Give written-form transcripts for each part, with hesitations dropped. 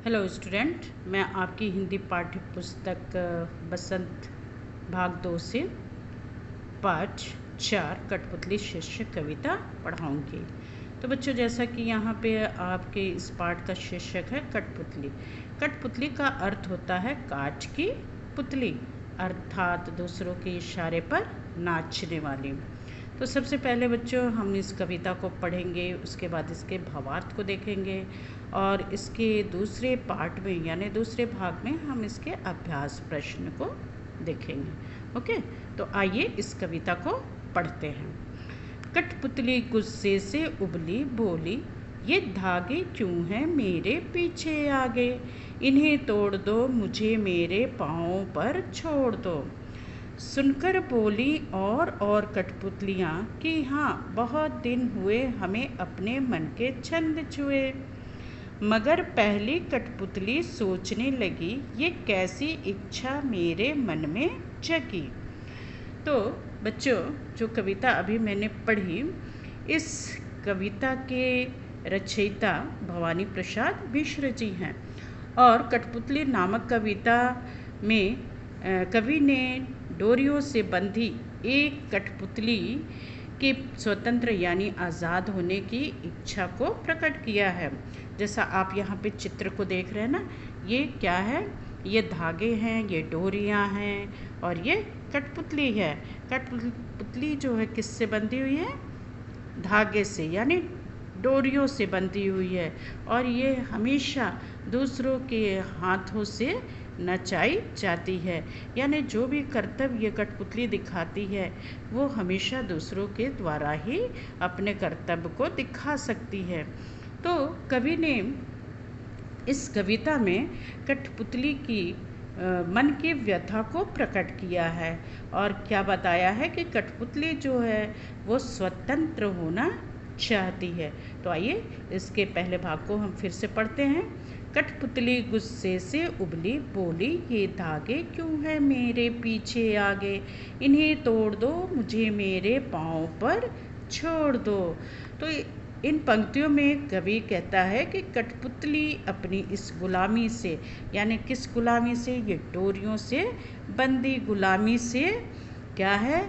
Hello student, मैं आपकी हिंदी पाठ्य पुस्तक बसंत भाग 2 से पाठ 4 कठपुतली शीर्षक कविता पढ़ाऊंगी। तो बच्चों, जैसा कि यहाँ पे आपके इस पाठ का शीर्षक है कठपुतली। कठपुतली का अर्थ होता है काठ की पुतली, अर्थात दूसरों के इशारे पर नाचने वाली। तो सबसे पहले बच्चों हम इस कविता को पढ़ेंगे, उसके बाद इसके भावार्थ को देखेंगे और इसके दूसरे पार्ट में यानी दूसरे भाग में हम इसके अभ्यास प्रश्न को देखेंगे। ओके, तो आइए इस कविता को पढ़ते हैं। कठपुतली गुस्से से उबली बोली, ये धागे क्यों हैं मेरे पीछे आगे, इन्हें तोड़ दो मुझे मेरे पाँव पर छोड़ दो। सुनकर बोली और कठपुतलियाँ कि हाँ, बहुत दिन हुए हमें अपने मन के छंद छुए। मगर पहली कठपुतली सोचने लगी, ये कैसी इच्छा मेरे मन में जगी। तो बच्चों, जो कविता अभी मैंने पढ़ी, इस कविता के रचयिता भवानी प्रसाद मिश्र जी हैं और कठपुतली नामक कविता में कवि ने डोरियों से बंधी एक कठपुतली के स्वतंत्र यानी आज़ाद होने की इच्छा को प्रकट किया है। जैसा आप यहाँ पे चित्र को देख रहे हैं ना, ये क्या है, ये धागे हैं, ये डोरियाँ हैं और ये कठपुतली है। कठपुतली जो है किससे बंधी हुई है? धागे से यानी डोरियों से बंधी हुई है और ये हमेशा दूसरों के हाथों से नचाई जाती है। यानी जो भी कर्तव्य ये कठपुतली दिखाती है वो हमेशा दूसरों के द्वारा ही अपने कर्तव्य को दिखा सकती है। तो कवि ने इस कविता में कठपुतली की मन की व्यथा को प्रकट किया है और क्या बताया है कि कठपुतली जो है वो स्वतंत्र होना चाहती है। तो आइए इसके पहले भाग को हम फिर से पढ़ते हैं। कठपुतली गुस्से से उबली बोली, ये धागे क्यों हैं मेरे पीछे आगे, इन्हें तोड़ दो मुझे मेरे पाँव पर छोड़ दो। तो इन पंक्तियों में कवि कहता है कि कठपुतली अपनी इस गुलामी से, यानी किस गुलामी से? ये डोरियों से बंदी गुलामी से क्या है,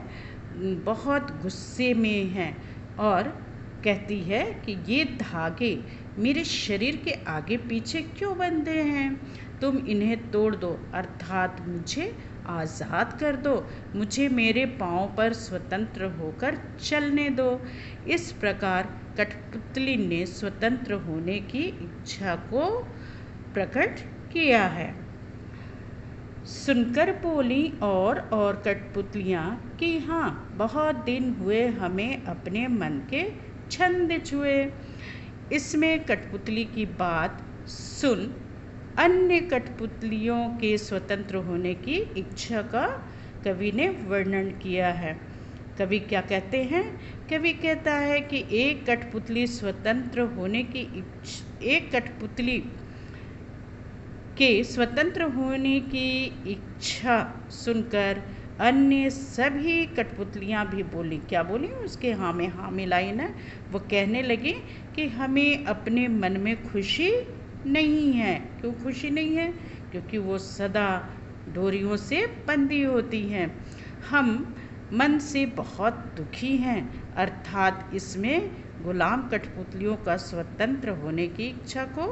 बहुत गुस्से में है और कहती है कि ये धागे मेरे शरीर के आगे पीछे क्यों बंधे हैं, तुम इन्हें तोड़ दो अर्थात मुझे आज़ाद कर दो, मुझे मेरे पाँव पर स्वतंत्र होकर चलने दो। इस प्रकार कठपुतली ने स्वतंत्र होने की इच्छा को प्रकट किया है। सुनकर बोली और कठपुतलियाँ कि हाँ, बहुत दिन हुए हमें अपने मन के छंद छुए। इसमें कठपुतली की बात सुन अन्य कठपुतलियों के स्वतंत्र होने की इच्छा का कवि ने वर्णन किया है। कवि क्या कहते हैं? कवि कहता है कि एक कठपुतली स्वतंत्र होने की एक कठपुतली के स्वतंत्र होने की इच्छा सुनकर अन्य सभी कठपुतलियाँ भी बोली। क्या बोली? उसके हाँ में हाँ मिलाई ना। वो कहने लगी कि हमें अपने मन में खुशी नहीं है। क्यों खुशी नहीं है? क्योंकि वो सदा डोरियों से बंधी होती हैं। हम मन से बहुत दुखी हैं, अर्थात इसमें गुलाम कठपुतलियों का स्वतंत्र होने की इच्छा को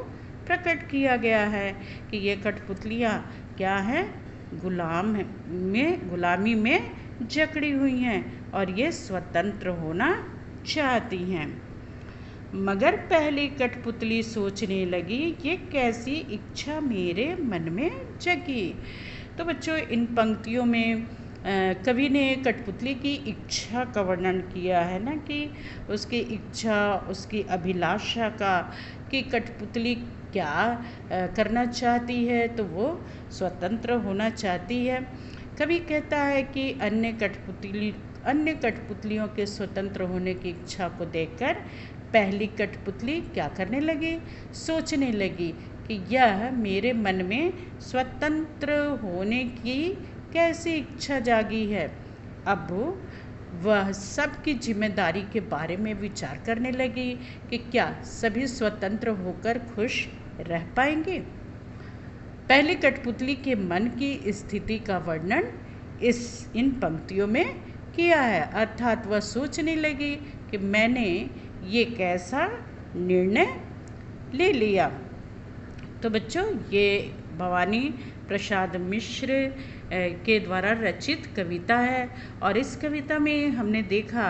प्रकट किया गया है कि ये कठपुतलियाँ क्या हैं? गुलामी में जकड़ी हुई हैं और ये स्वतंत्र होना चाहती हैं। मगर पहली कठपुतली सोचने लगी, ये कैसी इच्छा मेरे मन में जगी। तो बच्चों, इन पंक्तियों में कवि ने कठपुतली की इच्छा का वर्णन किया है ना, कि उसकी इच्छा, उसकी अभिलाषा का, कि कठपुतली क्या करना चाहती है, तो वो स्वतंत्र होना चाहती है। कवि कहता है कि अन्य कठपुतलियों के स्वतंत्र होने की इच्छा को देखकर पहली कठपुतली क्या करने लगी? सोचने लगी कि यह मेरे मन में स्वतंत्र होने की कैसी इच्छा जागी है। अब वह सबकी जिम्मेदारी के बारे में विचार करने लगी कि क्या सभी स्वतंत्र होकर खुश रह पाएंगे। पहली कठपुतली के मन की स्थिति का वर्णन इन पंक्तियों में किया है, अर्थात वह सोचने लगी कि मैंने ये कैसा निर्णय ले लिया। तो बच्चों, ये भवानी प्रसाद मिश्र के द्वारा रचित कविता है और इस कविता में हमने देखा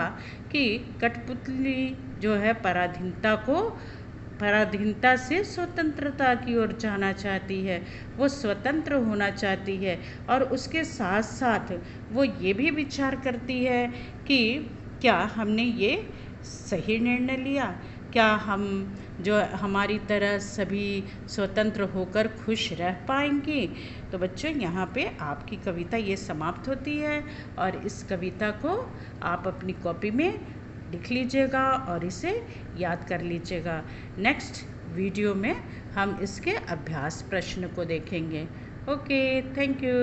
कि कठपुतली जो है पराधीनता से स्वतंत्रता की ओर जाना चाहती है, वो स्वतंत्र होना चाहती है और उसके साथ साथ वो ये भी विचार करती है कि क्या हमने ये सही निर्णय लिया, क्या हम जो हमारी तरह सभी स्वतंत्र होकर खुश रह पाएंगे। तो बच्चों, यहाँ पे आपकी कविता ये समाप्त होती है और इस कविता को आप अपनी कॉपी में लिख लीजिएगा और इसे याद कर लीजिएगा। नेक्स्ट वीडियो में हम इसके अभ्यास प्रश्न को देखेंगे। Okay, thank you.